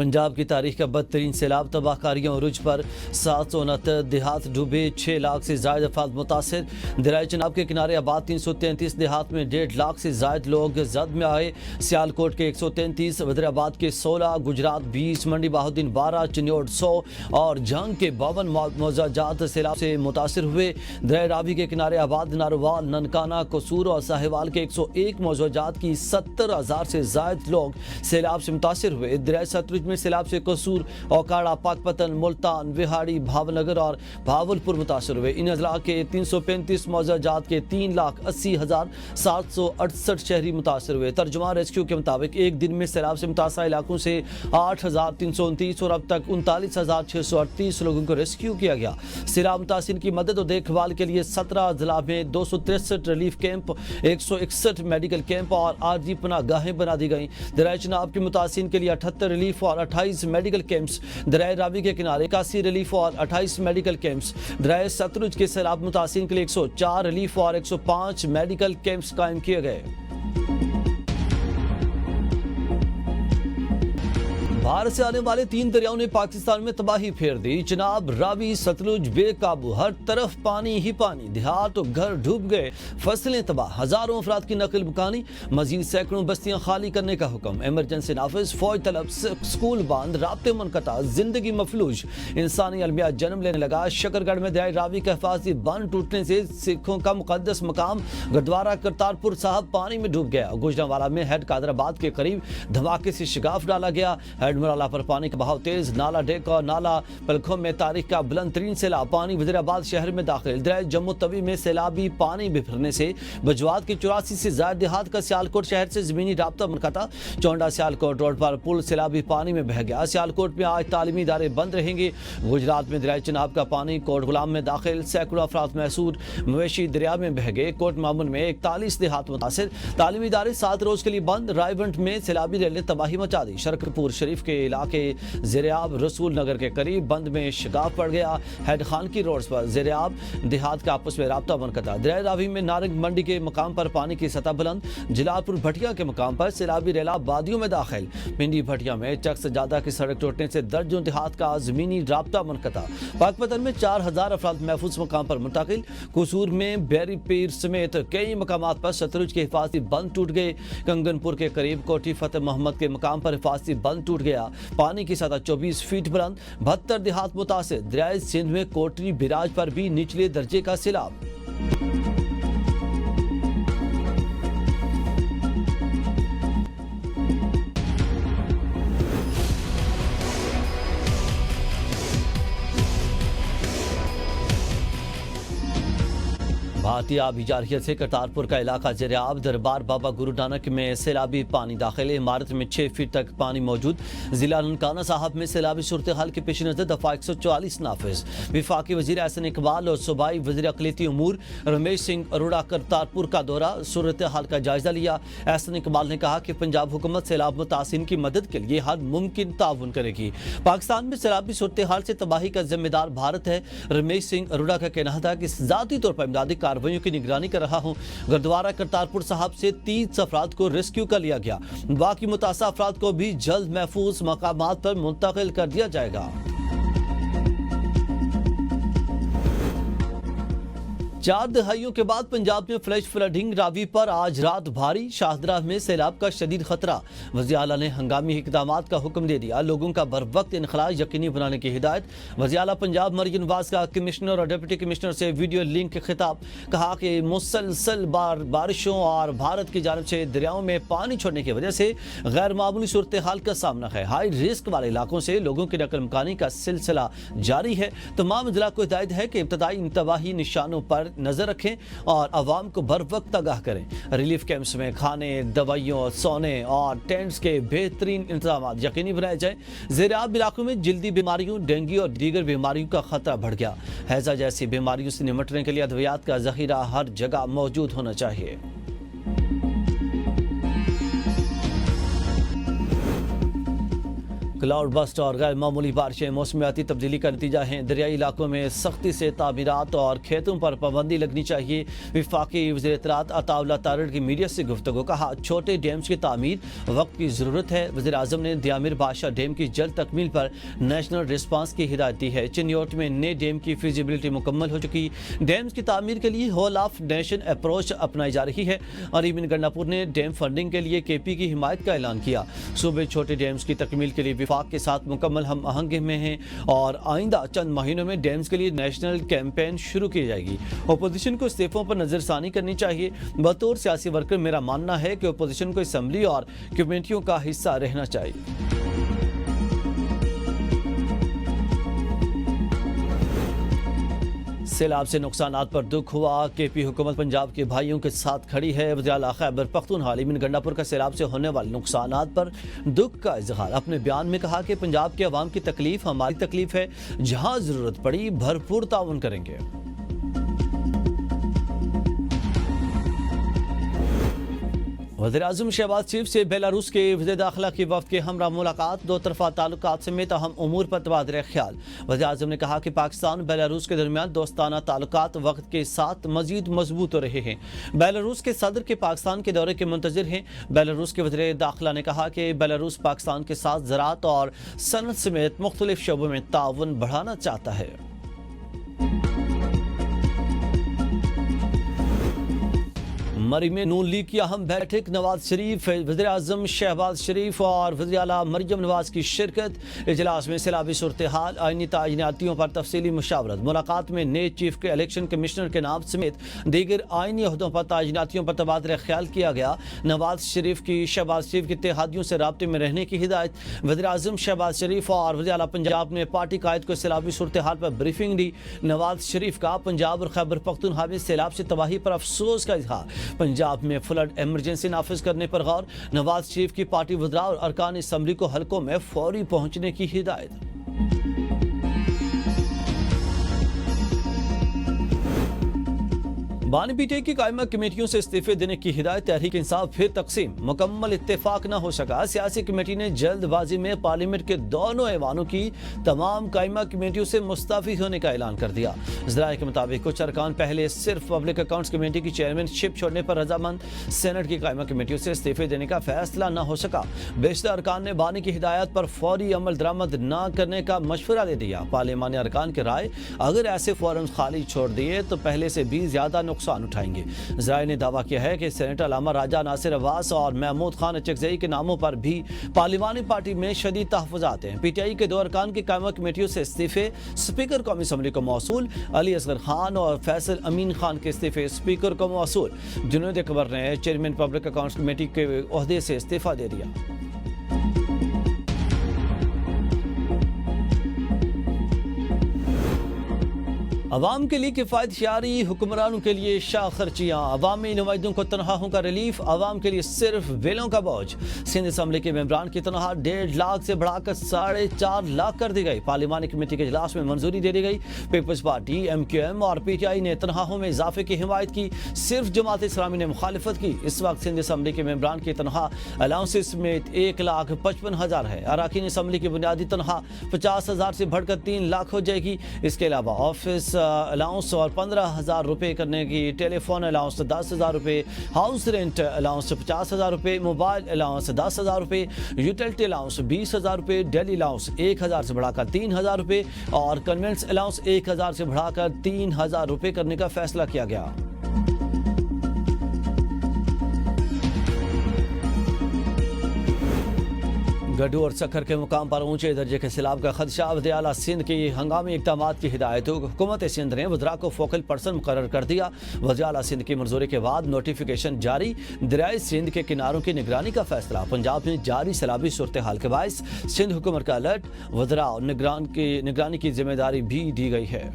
पंजाब की तारीख का बदतरीन सैलाब, तबाह कारियों रुझ पर 769 देहात डूबे, 6 लाख से जायद अफराद मुतासिर। दरिया चनाब के किनारे आबाद 333 देहात में 1.5 लाख से जायद लोग जद में आए। सियालकोट के 133, वजीराबाद के 16, गुजरात 20, मंडी बहाउद्दीन 12, चिन्योट 100 और जंग के 52 मौजाजात सैलाब से मुतासिर हुए। दरिया रावी के किनारे आबाद नारोवाल, ननकाना, कसूर और साहिवाल के 101 मौजाजात की 70,000 से जायद लोग सैलाब से मुतासिर हुए। दरिया सतलुज में सैलाब से कसूर, ओकाड़ा, पाकपतन, मुल्तान, विहाड़ी, भावनगर और भावलपुर मुतासिर हुए। इन अजला के 335 मौजाजात के 3,80,768 शहरी मुतासिर हुए। तर्जुमा रेस्क्यू के मुताबिक एक दिन में सैलाब से मुतासर इलाकों से 8,329 और अब तक 39,638 लोगों को रेस्क्यू किया गया। सैलाब मुतासिर की मदद और देखभाल के लिए 17 अजला में 263 रिलीफ कैंप, 161 मेडिकल कैंप और आरजी पनाहगाहें बना दी गई। दरिया चनाब के मुतासिर के लिए 78 रिलीफ और 28 मेडिकल कैंप्स, दरिया रावी के किनारे 81 रिलीफ और 28 मेडिकल कैंप्स, दरिया सतलुज के सैलाब मुतासिर के लिए 104 रिलीफ और 105 मेडिकल कैंप्स कायम किए गए। भारत से आने वाले 3 दरियाओं ने पाकिस्तान में तबाही फेर दी। चनाब, रावी, सतलुज बेकाबू, हर तरफ पानी ही पानी, देहात और घर डूब गए, फसलें तबाह, हजारों अफराद की नकल मुकानी, मजीद सैकड़ों बस्तियां खाली करने का हुक्म। इमरजेंसी नाफिज, फौज तलब, स्कूल बंद, राब्ते मुनक़ता, जिंदगी मफलूज, इंसानी अलमिया जन्म लेने लगा। शकरगढ़ में दरिया रावी का हिफाजती बंद टूटने से सिखों का मुक़द्दस मकाम गुरुद्वारा करतारपुर साहब पानी में डूब गया। गुजरांवाला में हेड कादराबाद के करीब धमाके से शिगाफ डाला गया। हेडमराला पर पानी का बहाव तेज, नाला डेक और नाला पलखों में तारीख का बुलंद तरीन सैलाब, पानी वजीराबाद शहर में दाखिल। दरिया जम्मू तवी में सैलाबी पानी बिफरने से बजवात के 84 से ज्यादा देहात का सियालकोट शहर से जमीनी राब्ता मुनक़ता। चौंडा सियालकोट रोड पर पुल सैलाबी पानी में बह गया। सियालकोट में आज तालीमी इदारे बंद रहेंगे। गुजरात में दरिया चनाब का पानी कोट गुलाम में दाखिल, सैकड़ों अफराद महसूर, मवेशी दरिया में बह गए। कोट मामून में 41 देहात मुतासिर, तालीमी इदारे 7 रोज के लिए बंद। रायवंट में सैलाबी रैली ने तबाही मचा दी। शरकपुर शरीफ के इलाके ज़ेरियाब रसूल नगर के करीब बंद में शिगाफ पड़ गया। हेड खान की रोड पर ज़ेरियाब देहात का आपस में राब्ता मुनक़ता। दरिया रावी में नारंग मंडी के मकाम पर पानी की सतह बुलंद। जलालपुर भटिया के मकाम पर सैलाबी रेला वादियों में दाखिल। पिंडी भटिया में चक से ज्यादा की सड़क टूटने से दर्जों देहात का जमीनी राब्ता मुनक़ता। पाकपतन में 4,000 अफराद महफूज मकाम पर मुंतकिल। कसूर में बैरी पीर समेत कई मकामात पर सतलुज के हिफाजती बंद टूट गए। कंगनपुर के करीब कोठी फतेह मोहम्मद के मकाम पर हिफाजती बंद टूट गया। पानी की सतह 24 फीट बुलंद, 72 देहात मुतासिर। दरिया सिंध में कोटरी बिराज पर भी निचले दर्जे का सैलाब। भारतीय आबी जारहियत से करतारपुर का इलाका ज़ेरियाब, दरबार बाबा गुरु नानक में सैलाबी पानी दाखिल। इमारत में 6 फीट तक पानी मौजूद। जिला ननकाना साहब में सैलाबी सूरत हाल के पेश नज़र दफ़ा 144 नाफिज। वफाकी वज़ीर एहसन इकबाल और सूबाई वज़ीर अक़लियती उमूर रमेश सिंह अरोड़ा करतारपुर का दौरा, सूरत हाल का जायजा लिया। एहसन इकबाल ने कहा कि पंजाब हुकूमत सैलाब मुतासिरीन की मदद के लिए हर मुमकिन ताउन करेगी। पाकिस्तान में सैलाबी सूरत हाल से तबाही का जिम्मेदार भारत है। रमेश सिंह अरोड़ा का कहना था कि ज़ाती तौर पर इमदादी कार्रवाइयों की निगरानी कर रहा हूं। गुरुद्वारा करतारपुर साहब से 30 अफराद को रेस्क्यू कर लिया गया। बाकी मुतासा अफराद को भी जल्द महफूज मकामात पर मुंतकिल कर दिया जाएगा। 4 दहाइयों के बाद पंजाब में फ्लैश फ्लडिंग। रावी पर आज रात भारी, शाहदरा में सैलाब का शदीद खतरा। वज़ीर आला ने हंगामी इक़दामात का हुक्म दे दिया। लोगों का बर वक्त इनखला यकीनी बनाने की हिदायत। वज़ीर आला पंजाब मरियम नवाज का कमिश्नर और डिप्टी कमिश्नर से वीडियो लिंक खिताब। कहा कि मुसलसल बारिशों और भारत की जानिब से दरियाओं में पानी छोड़ने की वजह से गैर मामूली सूरत हाल का सामना है। हाई रिस्क वाले इलाकों से लोगों की नकल मकानी का सिलसिला जारी है। तमाम जिला को हिदायत है कि इब्तदाई इंतबाही निशानों पर नजर रखें और अवाम को बर वक्त आगाह करें। रिलीफ कैंप्स में खाने, दवाइयों, सोने और टेंट्स के बेहतरीन इंतजाम यकीनी बनाए जाए। ज़ेरियाब इलाकों में जल्दी बीमारियों, डेंगू और दीगर बीमारियों का खतरा बढ़ गया। हैजा जैसी बीमारियों से निपटने के लिए अद्वियात का जखीरा हर जगह मौजूद होना चाहिए। کلاؤڈ بسٹ اور غیر معمولی بارشیں موسمیاتی تبدیلی کا نتیجہ ہیں۔ دریائی علاقوں میں سختی سے تعمیرات اور کھیتوں پر پابندی لگنی چاہیے۔ وفاقی وزیر اطلاعات عطا اللہ تارڑ کی میڈیا سے گفتگو، کہا چھوٹے ڈیمز کی تعمیر وقت کی ضرورت ہے۔ وزیر اعظم نے دیامر بادشاہ ڈیم کی جلد تکمیل پر نیشنل ریسپانس کی ہدایت دی ہے۔ چنیوٹ میں نئے ڈیم کی فیزیبلٹی مکمل ہو چکی۔ ڈیمز کی تعمیر کے لیے ہول آف نیشن اپروچ اپنائی جا رہی ہے۔ اریبن گنڈاپور نے ڈیم فنڈنگ کے لیے کے پی کی حمایت کا اعلان کیا۔ صوبے چھوٹے ڈیمز کی تکمیل کے لیے وفاق کے ساتھ مکمل ہم آہنگی میں ہیں اور آئندہ چند مہینوں میں ڈیمز کے لیے نیشنل کیمپین شروع کی جائے گی۔ اپوزیشن کو استعفوں پر نظر ثانی کرنی چاہیے۔ بطور سیاسی ورکر میرا ماننا ہے کہ اپوزیشن کو اسمبلی اور کمیٹیوں کا حصہ رہنا چاہیے۔ سیلاب سے نقصانات پر دکھ ہوا، کے پی حکومت پنجاب کے بھائیوں کے ساتھ کھڑی ہے۔ وزیر اعلیٰ خیبر پختونخوا اریبن گنڈاپور کا سیلاب سے ہونے والے نقصانات پر دکھ کا اظہار۔ اپنے بیان میں کہا کہ پنجاب کے عوام کی تکلیف ہماری تکلیف ہے، جہاں ضرورت پڑی بھرپور تعاون کریں گے۔ وزیر اعظم شہباز شریف سے بیلاروس کے وزیر داخلہ کی وفد کے ہمراہ ملاقات، دو طرفہ تعلقات سمیت اہم امور پر تبادلہ خیال۔ وزیر اعظم نے کہا کہ پاکستان اور بیلاروس کے درمیان دوستانہ تعلقات وقت کے ساتھ مزید مضبوط ہو رہے ہیں۔ بیلاروس کے صدر کے پاکستان کے دورے کے منتظر ہیں۔ بیلاروس کے وزیر داخلہ نے کہا کہ بیلاروس پاکستان کے ساتھ زراعت اور صنعت سمیت مختلف شعبوں میں تعاون بڑھانا چاہتا ہے۔ مری میں نون لیگ کی اہم بیٹھک، نواز شریف، وزیر اعظم شہباز شریف اور وزیر اعلیٰ مریم نواز کی شرکت۔ اجلاس میں سیلابی صورتحال، آئینی تعیناتیوں پر تفصیلی مشاورت۔ ملاقات میں نئے چیف کے الیکشن کمشنر کے نام سمیت دیگر آئینی عہدوں پر تعیناتیوں پر تبادلہ خیال کیا گیا۔ نواز شریف کی شہباز شریف کے اتحادیوں سے رابطے میں رہنے کی ہدایت۔ وزیر اعظم شہباز شریف اور وزیر اعلیٰ پنجاب نے پارٹی قائد کو سیلابی صورتحال پر بریفنگ دی۔ نواز شریف کا پنجاب اور خیبر پختونخوا میں سیلاب سے تباہی پر افسوس کا اظہار۔ پنجاب میں فلڈ ایمرجنسی نافذ کرنے پر غور۔ نواز شریف کی پارٹی وزراء اور ارکان اسمبلی کو حلقوں میں فوری پہنچنے کی ہدایت۔ بانی پی ٹی آئی کی قائمہ کمیٹیوں سے استعفے دینے کی ہدایت۔ تحریک انصاف پھر تقسیم، مکمل اتفاق نہ ہو سکا۔ سیاسی کمیٹی نے جلد بازی میں پارلیمنٹ کے دونوں ایوانوں کی تمام قائمہ کمیٹیوں سے مستعفی ہونے کا اعلان کر دیا۔ ذرائع کے مطابق کچھ ارکان پہلے صرف پبلک اکاؤنٹس کمیٹی کی چیئرمین شپ چھوڑنے پر رضامند، سینٹ کی قائمہ کمیٹیوں سے استعفے دینے کا فیصلہ نہ ہو سکا۔ بیشتر ارکان نے بانی کی ہدایت پر فوری عمل درآمد نہ کرنے کا مشورہ دے دیا۔ پارلیمانی ارکان کی رائے، اگر ایسے فورم خالی چھوڑ دیے تو پہلے سے بھی زیادہ نقصان اٹھائیں گے۔ ذرائع نے دعویٰ کیا ہے کہ سینیٹر علامہ راجہ ناصر عباس اور محمود خان اچکزئی کے ناموں پر بھی پارلیمانی پارٹی میں شدید تحفظات ہیں۔ پی ٹی آئی کے دو ارکان کی قائمہ کمیٹیوں سے استعفے اسپیکر قومی اسمبلی کو موصول۔ علی اصغر خان اور فیصل امین خان کے استعفے اسپیکر کو موصول۔ جنید اکبر نے چیئرمین پبلک اکاؤنٹس کمیٹی کے عہدے سے استعفیٰ دے دیا۔ عوام کے لیے کفایت یاری، حکمرانوں کے لیے شاہ خرچیاں، عوامی نمائندوں کو تنخواہوں کا ریلیف، عوام کے لیے صرف ویلوں کا بوجھ۔ سندھ اسمبلی کے ممبران کی تنخواہ 1.5 لاکھ سے بڑھا کر 4.5 لاکھ کر دی گئی۔ پارلیمانی کمیٹی کے اجلاس میں منظوری دے دی گئی۔ Peoples Party, M Q M اور پی ٹی آئی نے تنخواہوں میں اضافے کی حمایت کی، صرف جماعت اسلامی نے مخالفت کی۔ اس وقت سندھ اسمبلی کے ممبران کی تنخواہ الاؤنسز سمیت 1,55,000 ہے۔ اراکین اسمبلی کی بنیادی تنخواہ 50,000 سے بڑھ کر 3 لاکھ ہو جائے گی۔ اس کے علاوہ آفس الاؤنس اور 15,000 روپے کرنے کی، ٹیلی فون الاؤنس 10,000 روپے، ہاؤس رینٹ الاؤنس 50,000 روپے، موبائل الاؤنس 10,000 روپے، یوٹیلٹی الاؤنس 20,000 روپے، ڈیلی الاؤنس 1,000 سے بڑھا کر 3,000 روپے اور کنوینس الاؤنس 1,000 سے بڑھا کر 3,000 روپے کرنے کا فیصلہ کیا گیا۔ گڈھو اور سکھر کے مقام پر اونچے درجے کے سیلاب کا خدشہ۔ وزیر اعلیٰ سندھ کی ہنگامی اقدامات کی ہدایت۔ حکومت سندھ نے وزراء کو فوکل پرسن مقرر کر دیا۔ وزیر اعلیٰ سندھ کی منظوری کے بعد نوٹیفیکیشن جاری۔ دریائے سندھ کے کناروں کی نگرانی کا فیصلہ۔ پنجاب میں جاری سیلابی صورتحال کے باعث سندھ حکومت کا الرٹ، وزراء اور نگرانی کی ذمہ داری بھی دی گئی ہے۔